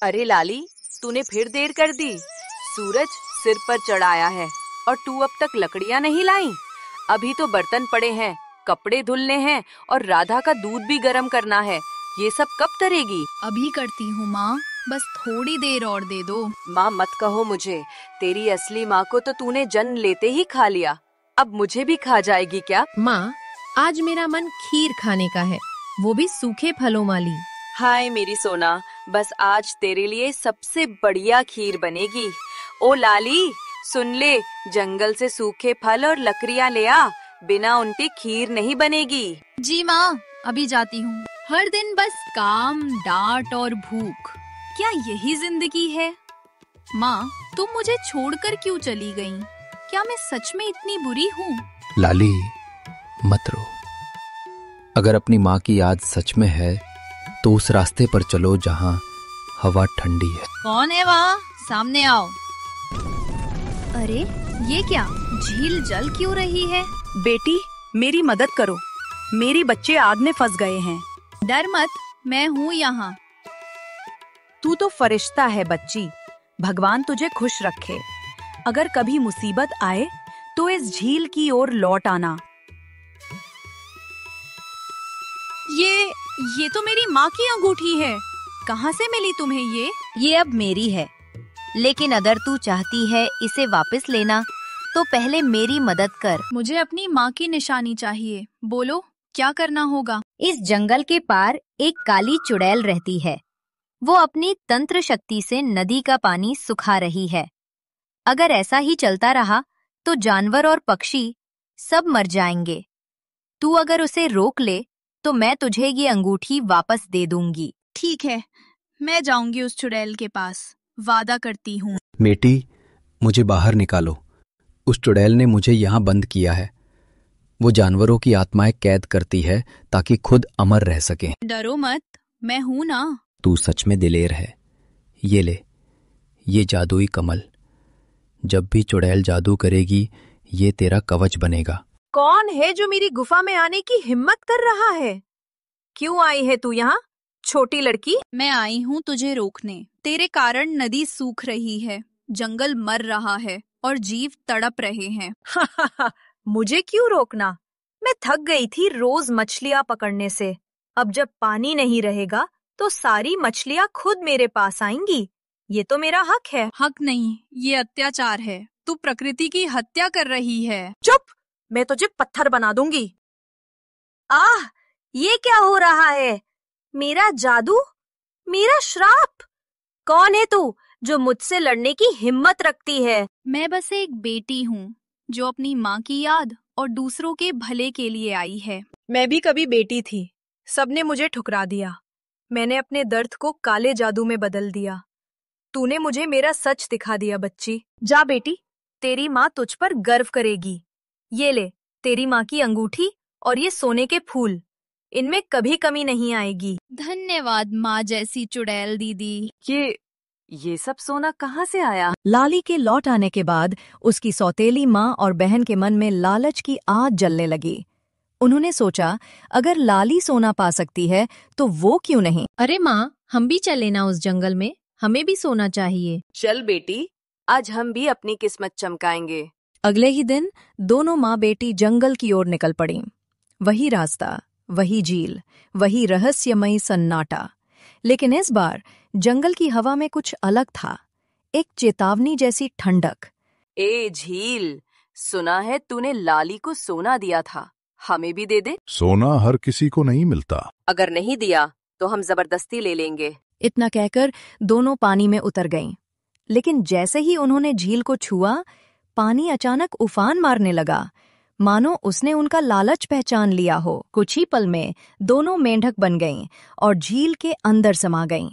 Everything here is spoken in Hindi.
अरे लाली, तूने फिर देर कर दी। सूरज सिर पर चढ़ाया है और तू अब तक लकड़ियाँ नहीं लाई। अभी तो बर्तन पड़े हैं, कपड़े धुलने हैं और राधा का दूध भी गर्म करना है। ये सब कब करेगी? अभी करती हूँ माँ, बस थोड़ी देर और दे दो। माँ मत कहो मुझे, तेरी असली माँ को तो तूने जन्म लेते ही खा लिया। अब मुझे भी खा जाएगी क्या? माँ, आज मेरा मन खीर खाने का है, वो भी सूखे फलों वाली। हाय मेरी सोना, बस आज तेरे लिए सबसे बढ़िया खीर बनेगी। ओ लाली, सुन ले, जंगल से सूखे फल और लकड़ियाँ ले आ, बिना उनके खीर नहीं बनेगी। जी माँ, अभी जाती हूँ। हर दिन बस काम, डांट और भूख, क्या यही जिंदगी है? माँ, तुम मुझे छोड़कर क्यों चली गईं? क्या मैं सच में इतनी बुरी हूँ? लाली, मत रो। अगर अपनी माँ की याद सच में है तो उस रास्ते पर चलो जहाँ हवा ठंडी है। कौन है वहाँ? सामने आओ। अरे ये क्या, झील जल क्यों रही है? बेटी, मेरी मदद करो, मेरी बच्चे आग में फंस गए हैं। डर मत, मैं हूँ यहाँ। तू तो फरिश्ता है बच्ची, भगवान तुझे खुश रखे। अगर कभी मुसीबत आए तो इस झील की ओर लौट आना। ये तो मेरी माँ की अंगूठी है। कहाँ से मिली तुम्हें ये? ये अब मेरी है, लेकिन अगर तू चाहती है इसे वापस लेना तो पहले मेरी मदद कर। मुझे अपनी माँ की निशानी चाहिए, बोलो क्या करना होगा? इस जंगल के पार एक काली चुड़ैल रहती है। वो अपनी तंत्र शक्ति से नदी का पानी सुखा रही है। अगर ऐसा ही चलता रहा तो जानवर और पक्षी सब मर जाएंगे। तू अगर उसे रोक ले तो मैं तुझे ये अंगूठी वापस दे दूंगी। ठीक है, मैं जाऊंगी उस चुड़ैल के पास, वादा करती हूँ। बेटी, मुझे बाहर निकालो। उस चुड़ैल ने मुझे यहाँ बंद किया है। वो जानवरों की आत्माएं कैद करती है ताकि खुद अमर रह सके। डरो मत, मैं हूँ ना। तू सच में दिलेर है। ये ले, ये जादुई कमल। जब भी चुड़ैल जादू करेगी ये तेरा कवच बनेगा। कौन है जो मेरी गुफा में आने की हिम्मत कर रहा है? क्यों आई है तू यहाँ, छोटी लड़की? मैं आई हूँ तुझे रोकने। तेरे कारण नदी सूख रही है, जंगल मर रहा है और जीव तड़प रहे हैं। मुझे क्यों रोकना? मैं थक गई थी रोज मछलियाँ पकड़ने से। अब जब पानी नहीं रहेगा तो सारी मछलियाँ खुद मेरे पास आएंगी। ये तो मेरा हक है। हक नहीं, ये अत्याचार है। तू प्रकृति की हत्या कर रही है। चुप, मैं तुझे पत्थर बना दूंगी। आह, ये क्या हो रहा है? मेरा जादू, मेरा श्राप। कौन है तू जो मुझसे लड़ने की हिम्मत रखती है? मैं बस एक बेटी हूँ जो अपनी माँ की याद और दूसरों के भले के लिए आई है। मैं भी कभी बेटी थी, सबने मुझे ठुकरा दिया। मैंने अपने दर्द को काले जादू में बदल दिया। तूने मुझे मेरा सच दिखा दिया बच्ची। जा बेटी, तेरी माँ तुझ पर गर्व करेगी। ये ले, तेरी माँ की अंगूठी और ये सोने के फूल, इनमें कभी कमी नहीं आएगी। धन्यवाद माँ जैसी चुड़ैल दीदी। ये सब सोना कहाँ से आया? लाली के लौट आने के बाद उसकी सौतेली माँ और बहन के मन में लालच की आग जलने लगी। उन्होंने सोचा, अगर लाली सोना पा सकती है तो वो क्यों नहीं। अरे माँ, हम भी चले ना उस जंगल में, हमें भी सोना चाहिए। चल बेटी, आज हम भी अपनी किस्मत चमकाएंगे। अगले ही दिन दोनों माँ बेटी जंगल की ओर निकल पड़ी। वही रास्ता, वही झील, वही रहस्यमयी सन्नाटा। लेकिन इस बार जंगल की हवा में कुछ अलग था, एक चेतावनी जैसी ठंडक। ए झील, सुना है तूने लाली को सोना दिया था, हमें भी दे दे। सोना हर किसी को नहीं मिलता। अगर नहीं दिया तो हम जबरदस्ती ले लेंगे। इतना कहकर दोनों पानी में उतर गईं। लेकिन जैसे ही उन्होंने झील को छुआ, पानी अचानक उफान मारने लगा, मानो उसने उनका लालच पहचान लिया हो। कुछ ही पल में दोनों मेंढक बन गईं और झील के अंदर समा गईं।